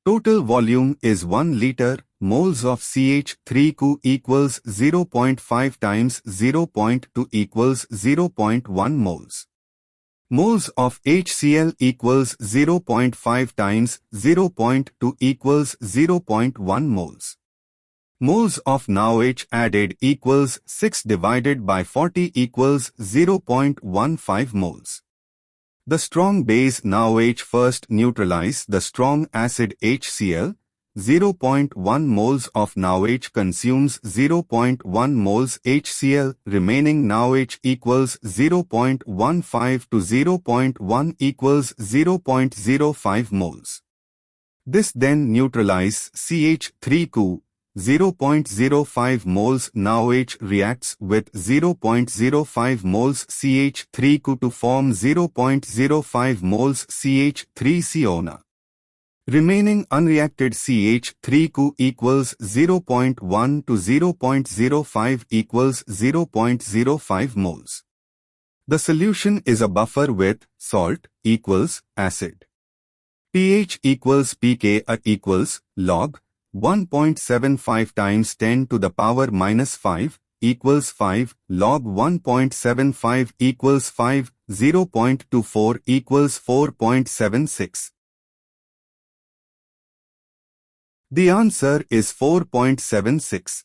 Total volume is 1 liter. Moles of CH3CO equals 0.5 times 0.2 equals 0.1 moles. Moles of HCl equals 0.5 times 0.2 equals 0.1 moles. Moles of NaOH added equals 6 divided by 40 equals 0.15 moles. The strong base NaOH first neutralize the strong acid HCl. 0.1 moles of NaOH consumes 0.1 moles HCl. Remaining NaOH equals 0.15 to 0.1 equals 0.05 moles. This then neutralizes CH3CO. 0.05 moles NaOH reacts with 0.05 moles CH3CO to form 0.05 moles CH3CO. Remaining unreacted CH3CO equals 0.1 to 0.05 equals 0.05 moles. The solution is a buffer with salt equals acid. pH equals pKa equals log 1.75 times 10 to the power minus 5 equals 5, log 1.75 equals 5, 0.24 equals 4.76. The answer is 4.76.